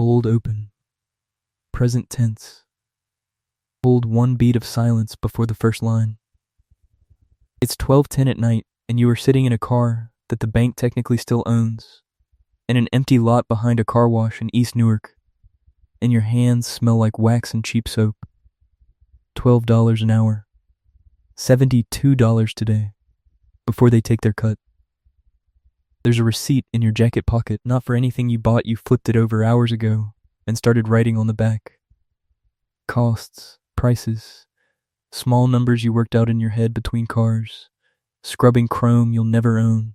Old open. Present tense. Hold one beat of silence before the first line. It's 12:10 at night, and you are sitting in a car that the bank technically still owns, in an empty lot behind a car wash in East Newark, and your hands smell like wax and cheap soap. $12 an hour. $72 today, before they take their cut. There's a receipt in your jacket pocket, not for anything you bought. You flipped it over hours ago and started writing on the back. Costs, prices, small numbers you worked out in your head between cars, scrubbing chrome you'll never own.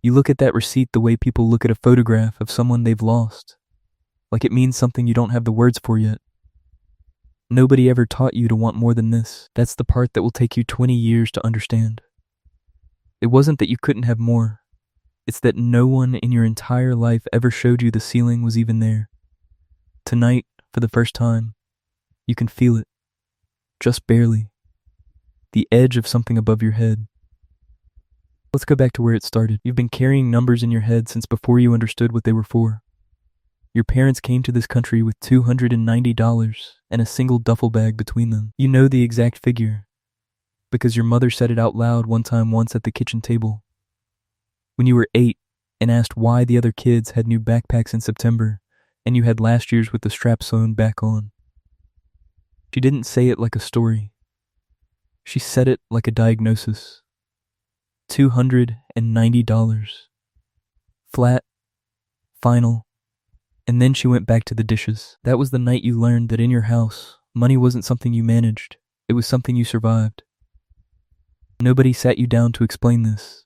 You look at that receipt the way people look at a photograph of someone they've lost, like it means something you don't have the words for yet. Nobody ever taught you to want more than this. That's the part that will take you 20 years to understand. It wasn't that you couldn't have more. It's that no one in your entire life ever showed you the ceiling was even there. Tonight, for the first time, you can feel it. Just barely. The edge of something above your head. Let's go back to where it started. You've been carrying numbers in your head since before you understood what they were for. Your parents came to this country with $290 and a single duffel bag between them. You know the exact figure, because your mother said it out loud once at the kitchen table. When you were 8 and asked why the other kids had new backpacks in September and you had last year's with the strap sewn back on. She didn't say it like a story. She said it like a diagnosis. $290. Flat, final, and then she went back to the dishes. That was the night you learned that in your house, money wasn't something you managed, it was something you survived. Nobody sat you down to explain this.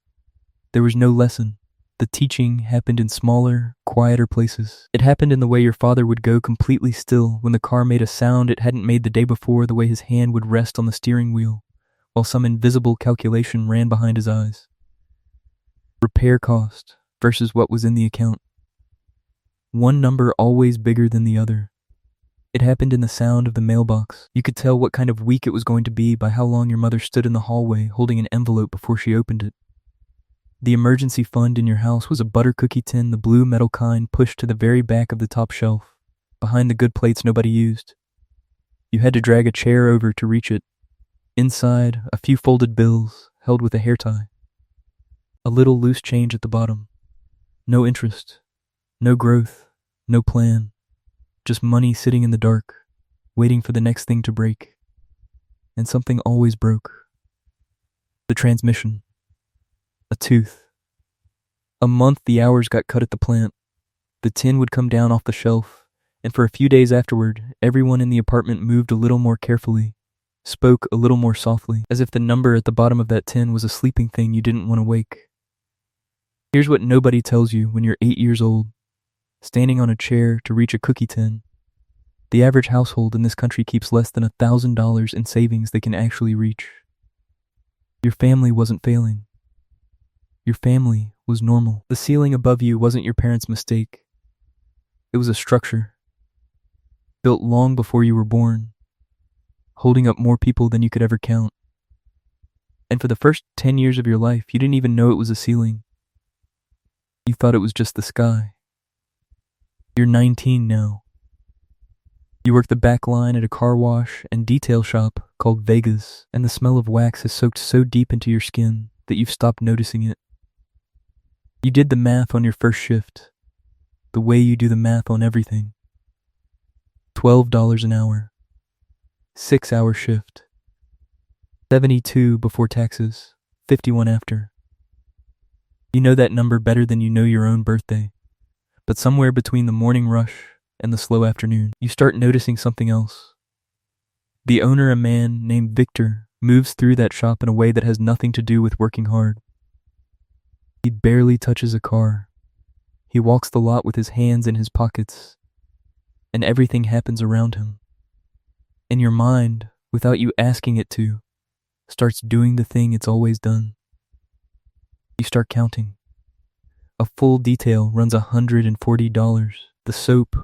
There was no lesson. The teaching happened in smaller, quieter places. It happened in the way your father would go completely still when the car made a sound it hadn't made the day before, the way his hand would rest on the steering wheel, while some invisible calculation ran behind his eyes. Repair cost versus what was in the account. One number always bigger than the other. It happened in the sound of the mailbox. You could tell what kind of week it was going to be by how long your mother stood in the hallway holding an envelope before she opened it. The emergency fund in your house was a butter cookie tin, the blue metal kind pushed to the very back of the top shelf, behind the good plates nobody used. You had to drag a chair over to reach it. Inside, a few folded bills held with a hair tie. A little loose change at the bottom. No interest, no growth, no plan. Just money sitting in the dark, waiting for the next thing to break. And something always broke. The transmission. A tooth. A month the hours got cut at the plant. The tin would come down off the shelf, and for a few days afterward, everyone in the apartment moved a little more carefully, spoke a little more softly, as if the number at the bottom of that tin was a sleeping thing you didn't want to wake. Here's what nobody tells you when you're 8 years old, standing on a chair to reach a cookie tin. The average household in this country keeps less than $1,000 in savings they can actually reach. Your family wasn't failing. Your family was normal. The ceiling above you wasn't your parents' mistake. It was a structure, built long before you were born, holding up more people than you could ever count. And for the first 10 years of your life, you didn't even know it was a ceiling. You thought it was just the sky. You're 19 now. You work the back line at a car wash and detail shop called Vegas, and the smell of wax has soaked so deep into your skin that you've stopped noticing it. You did the math on your first shift, the way you do the math on everything. $12 an hour, 6-hour shift, 72 before taxes, 51 after. You know that number better than you know your own birthday, but somewhere between the morning rush and the slow afternoon, you start noticing something else. The owner, a man named Victor, moves through that shop in a way that has nothing to do with working hard. He barely touches a car. He walks the lot with his hands in his pockets, and everything happens around him. And your mind, without you asking it to, starts doing the thing it's always done. You start counting. A full detail runs $140. The soap,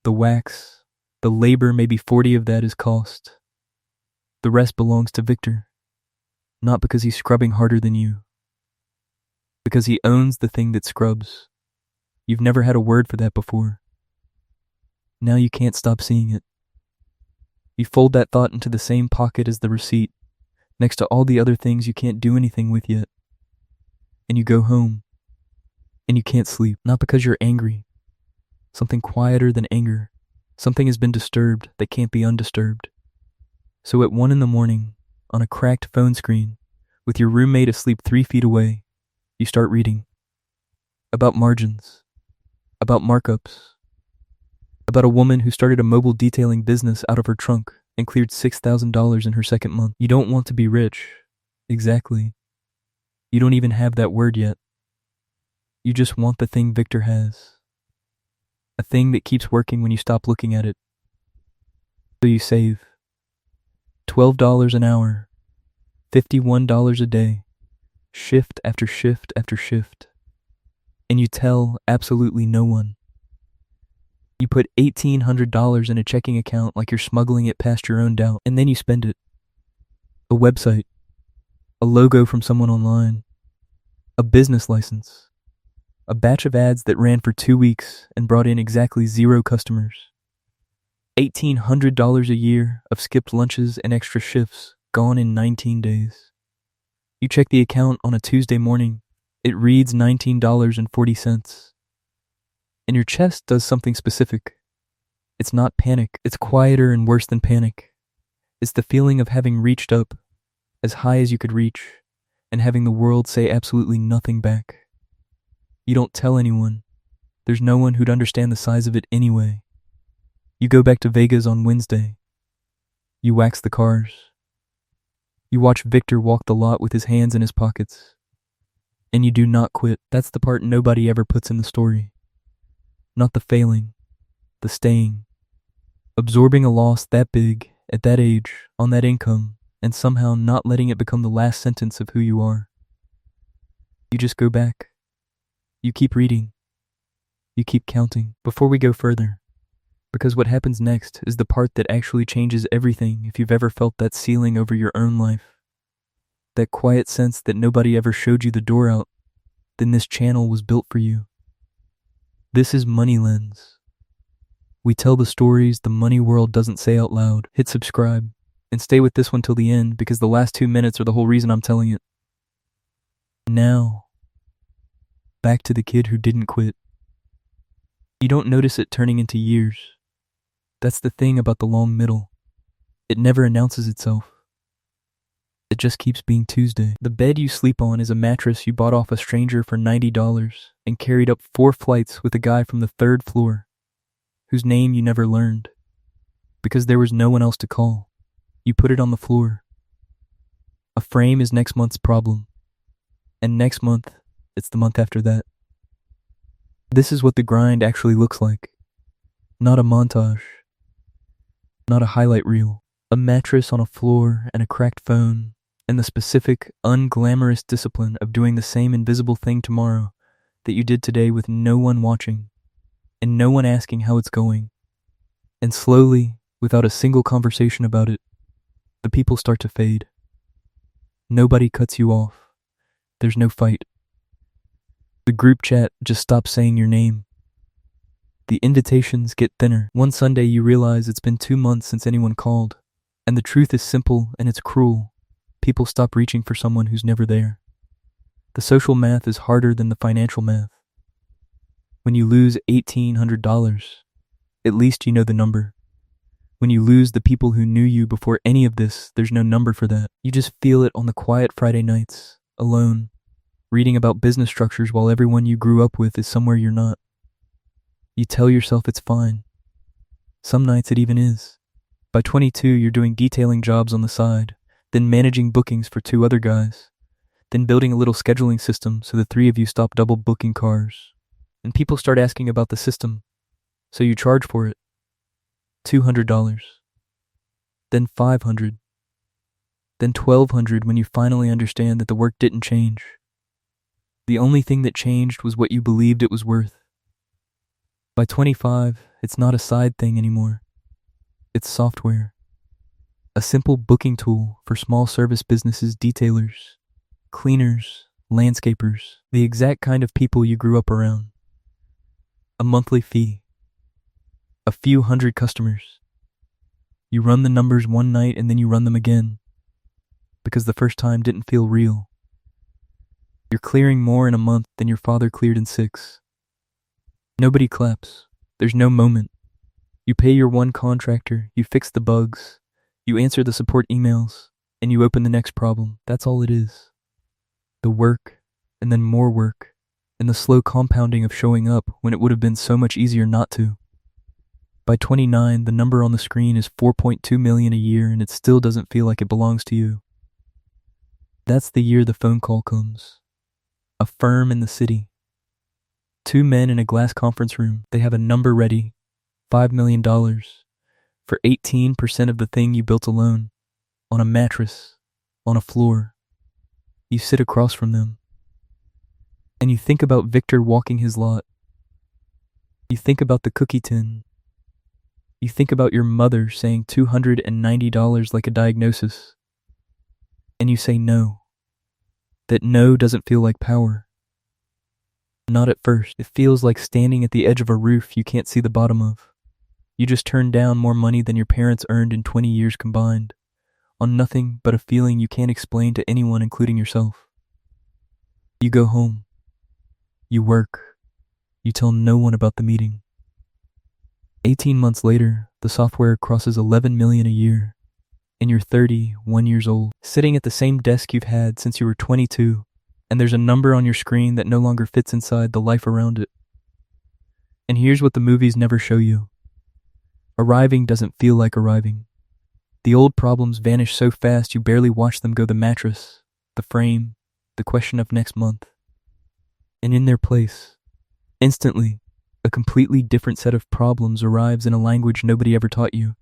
the wax, the labor, maybe 40 of that is cost. The rest belongs to Victor, not because he's scrubbing harder than you, because he owns the thing that scrubs. You've never had a word for that before. Now you can't stop seeing it. You fold that thought into the same pocket as the receipt, next to all the other things you can't do anything with yet. And you go home, and you can't sleep, not because you're angry. Something quieter than anger. Something has been disturbed that can't be undisturbed. So at 1 a.m, on a cracked phone screen, with your roommate asleep 3 feet away, you start reading. About margins. About markups. About a woman who started a mobile detailing business out of her trunk and cleared $6,000 in her second month. You don't want to be rich. Exactly. You don't even have that word yet. You just want the thing Victor has. A thing that keeps working when you stop looking at it. So you save. $12 an hour. $51 a day. Shift after shift after shift. And you tell absolutely no one. You put $1,800 in a checking account like you're smuggling it past your own doubt, and then you spend it. A website. A logo from someone online. A business license. A batch of ads that ran for 2 weeks and brought in exactly 0 customers. $1,800 a year of skipped lunches and extra shifts gone in 19 days. You check the account on a Tuesday morning. It reads $19.40. And your chest does something specific. It's not panic. It's quieter and worse than panic. It's the feeling of having reached up as high as you could reach and having the world say absolutely nothing back. You don't tell anyone. There's no one who'd understand the size of it anyway. You go back to Vegas on Wednesday. You wax the cars. You watch Victor walk the lot with his hands in his pockets. And you do not quit. That's the part nobody ever puts in the story. Not the failing, the staying. Absorbing a loss that big, at that age, on that income, and somehow not letting it become the last sentence of who you are. You just go back. You keep reading. You keep counting. Before we go further, because what happens next is the part that actually changes everything if you've ever felt that ceiling over your own life. That quiet sense that nobody ever showed you the door out, then this channel was built for you. This is Money Lens. We tell the stories the money world doesn't say out loud. Hit subscribe and stay with this one till the end because the last 2 minutes are the whole reason I'm telling it. Now, back to the kid who didn't quit. You don't notice it turning into years. That's the thing about the long middle. It never announces itself. It just keeps being Tuesday. The bed you sleep on is a mattress you bought off a stranger for $90 and carried up 4 flights with a guy from the 3rd floor, whose name you never learned. Because there was no one else to call. You put it on the floor. A frame is next month's problem. And next month, it's the month after that. This is what the grind actually looks like. Not a montage. Not a highlight reel. A mattress on a floor and a cracked phone, and the specific, unglamorous discipline of doing the same invisible thing tomorrow that you did today with no one watching, and no one asking how it's going. And slowly, without a single conversation about it, the people start to fade. Nobody cuts you off. There's no fight. The group chat just stops saying your name. The invitations get thinner. One Sunday you realize it's been 2 months since anyone called. And the truth is simple and it's cruel. People stop reaching for someone who's never there. The social math is harder than the financial math. When you lose $1,800, at least you know the number. When you lose the people who knew you before any of this, there's no number for that. You just feel it on the quiet Friday nights, alone, reading about business structures while everyone you grew up with is somewhere you're not. You tell yourself it's fine. Some nights it even is. By 22, you're doing detailing jobs on the side, then managing bookings for 2 other guys, then building a little scheduling system so the 3 of you stop double booking cars. And people start asking about the system, so you charge for it. $200. Then $500. Then $1,200 when you finally understand that the work didn't change. The only thing that changed was what you believed it was worth. By 25, it's not a side thing anymore. It's software. A simple booking tool for small service businesses, detailers, cleaners, landscapers, the exact kind of people you grew up around. A monthly fee. A few hundred customers. You run the numbers one night and then you run them again, because the first time didn't feel real. You're clearing more in a month than your father cleared in 6. Nobody claps. There's no moment. You pay your one contractor, you fix the bugs, you answer the support emails, and you open the next problem. That's all it is. The work, and then more work, and the slow compounding of showing up when it would have been so much easier not to. By 29, the number on the screen is 4.2 million a year, and it still doesn't feel like it belongs to you. That's the year the phone call comes. A firm in the city. 2 men in a glass conference room. They have a number ready. $5 million. For 18% of the thing you built alone. On a mattress. On a floor. You sit across from them. And you think about Victor walking his lot. You think about the cookie tin. You think about your mother saying $290 like a diagnosis. And you say no. That no doesn't feel like power. Not at first. It feels like standing at the edge of a roof you can't see the bottom of. You just turned down more money than your parents earned in 20 years combined, on nothing but a feeling you can't explain to anyone, including yourself. You go home. You work. You tell no one about the meeting. 18 months later, the software crosses 11 million a year, and you're 31 years old, sitting at the same desk you've had since you were 22, and there's a number on your screen that no longer fits inside the life around it. And here's what the movies never show you. Arriving doesn't feel like arriving. The old problems vanish so fast you barely watch them go: the mattress, the frame, the question of next month. And in their place, instantly, a completely different set of problems arrives in a language nobody ever taught you.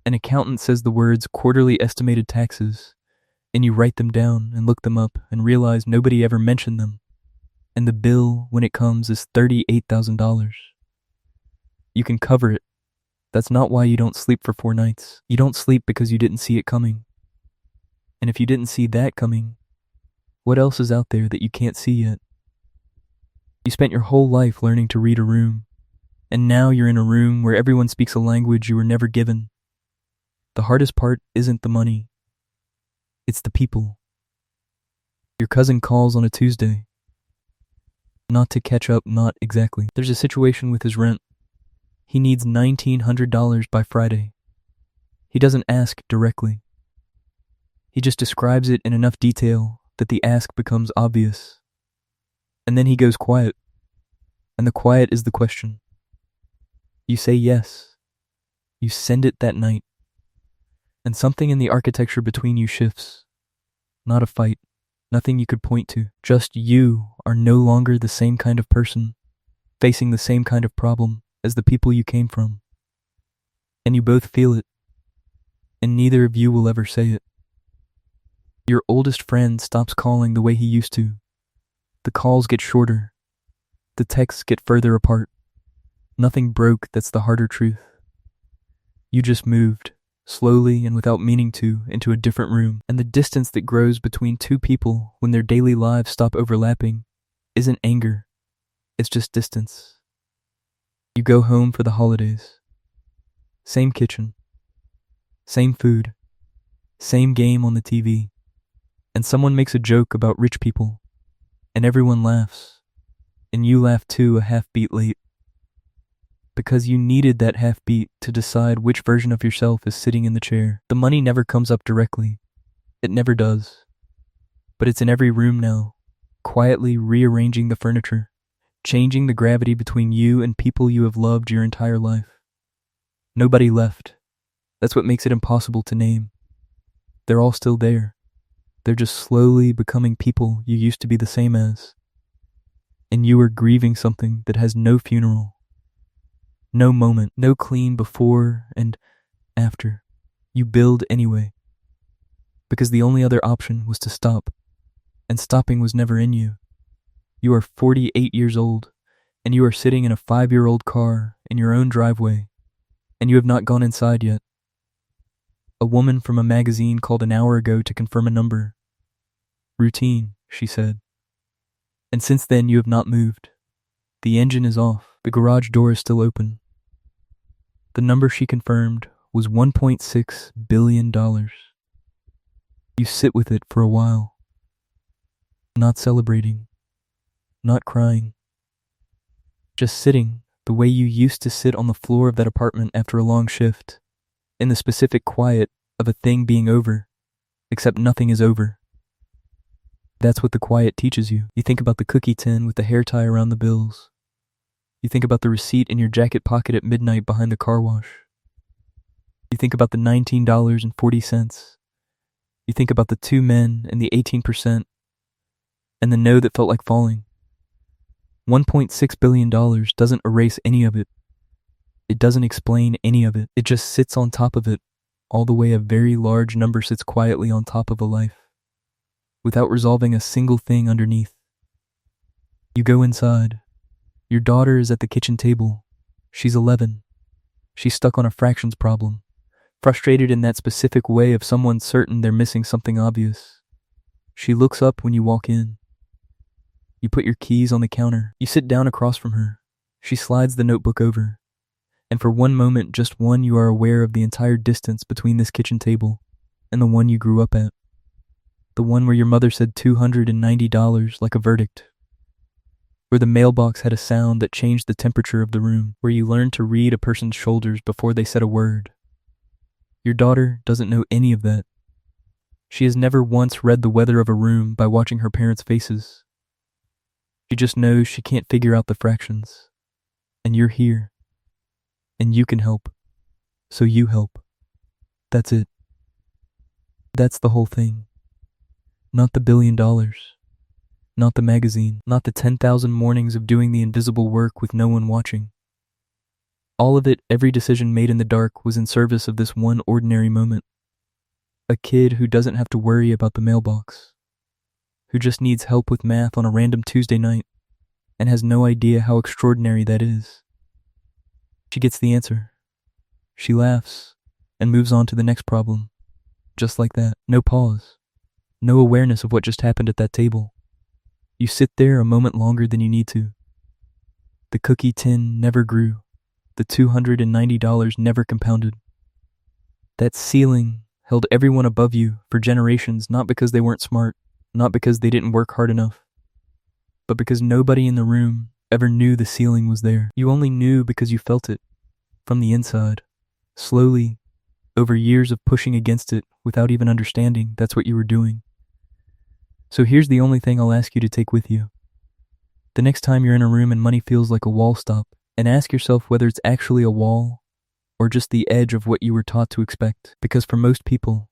An accountant says the words quarterly estimated taxes, and you write them down and look them up and realize nobody ever mentioned them. And the bill, when it comes, is $38,000. You can cover it. That's not why you don't sleep for 4 nights. You don't sleep because you didn't see it coming. And if you didn't see that coming, what else is out there that you can't see yet? You spent your whole life learning to read a room, and now you're in a room where everyone speaks a language you were never given. The hardest part isn't the money. It's the people. Your cousin calls on a Tuesday. Not to catch up, not exactly. There's a situation with his rent. He needs $1,900 by Friday. He doesn't ask directly. He just describes it in enough detail that the ask becomes obvious. And then he goes quiet. And the quiet is the question. You say yes. You send it that night. And something in the architecture between you shifts. Not a fight. Nothing you could point to. Just you are no longer the same kind of person, facing the same kind of problem as the people you came from. And you both feel it. And neither of you will ever say it. Your oldest friend stops calling the way he used to. The calls get shorter. The texts get further apart. Nothing broke, that's the harder truth. You just moved, slowly and without meaning to, into a different room. And the distance that grows between two people when their daily lives stop overlapping isn't anger. It's just distance. You go home for the holidays. Same kitchen. Same food. Same game on the TV. And someone makes a joke about rich people. And everyone laughs. And you laugh too, a half beat late. Because you needed that half beat to decide which version of yourself is sitting in the chair. The money never comes up directly. It never does. But it's in every room now, quietly rearranging the furniture, changing the gravity between you and people you have loved your entire life. Nobody left. That's what makes it impossible to name. They're all still there. They're just slowly becoming people you used to be the same as. And you are grieving something that has no funeral. No moment, no clean before and after. You build anyway. Because the only other option was to stop. And stopping was never in you. You are 48 years old, and you are sitting in a 5-year-old car in your own driveway, and you have not gone inside yet. A woman from a magazine called an hour ago to confirm a number. Routine, she said. And since then you have not moved. The engine is off. The garage door is still open. The number she confirmed was $1.6 billion. You sit with it for a while, not celebrating, not crying, just sitting the way you used to sit on the floor of that apartment after a long shift, in the specific quiet of a thing being over, except nothing is over. That's what the quiet teaches you. You think about the cookie tin with the hair tie around the bills. You think about the receipt in your jacket pocket at midnight behind the car wash. You think about the $19.40. You think about the 2 men and the 18%, and the no that felt like falling. $1.6 billion doesn't erase any of it. It doesn't explain any of it. It just sits on top of it, all the way a very large number sits quietly on top of a life, without resolving a single thing underneath. You go inside. Your daughter is at the kitchen table. She's 11. She's stuck on a fractions problem, frustrated in that specific way of someone certain they're missing something obvious. She looks up when you walk in. You put your keys on the counter. You sit down across from her. She slides the notebook over. And for one moment, just one, you are aware of the entire distance between this kitchen table and the one you grew up at. The one where your mother said $290 like a verdict. Where the mailbox had a sound that changed the temperature of the room. Where you learned to read a person's shoulders before they said a word. Your daughter doesn't know any of that. She has never once read the weather of a room by watching her parents' faces. She just knows she can't figure out the fractions. And you're here. And you can help. So you help. That's it. That's the whole thing. Not the $1 billion. Not the magazine. Not the 10,000 mornings of doing the invisible work with no one watching. All of it, every decision made in the dark, was in service of this one ordinary moment. A kid who doesn't have to worry about the mailbox. Who just needs help with math on a random Tuesday night and has no idea how extraordinary that is. She gets the answer. She laughs and moves on to the next problem. Just like that. No pause. No awareness of what just happened at that table. You sit there a moment longer than you need to. The cookie tin never grew. The $290 never compounded. That ceiling held everyone above you for generations, not because they weren't smart, not because they didn't work hard enough, but because nobody in the room ever knew the ceiling was there. You only knew because you felt it, from the inside, slowly, over years of pushing against it without even understanding that's what you were doing. So here's the only thing I'll ask you to take with you. The next time you're in a room and money feels like a wall stop, and ask yourself whether it's actually a wall or just the edge of what you were taught to expect. Because for most people,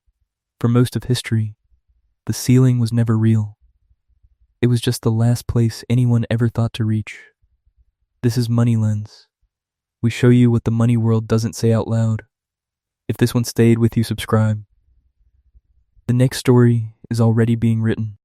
for most of history, the ceiling was never real. It was just the last place anyone ever thought to reach. This is Money Lens. We show you what the money world doesn't say out loud. If this one stayed with you, subscribe. The next story is already being written.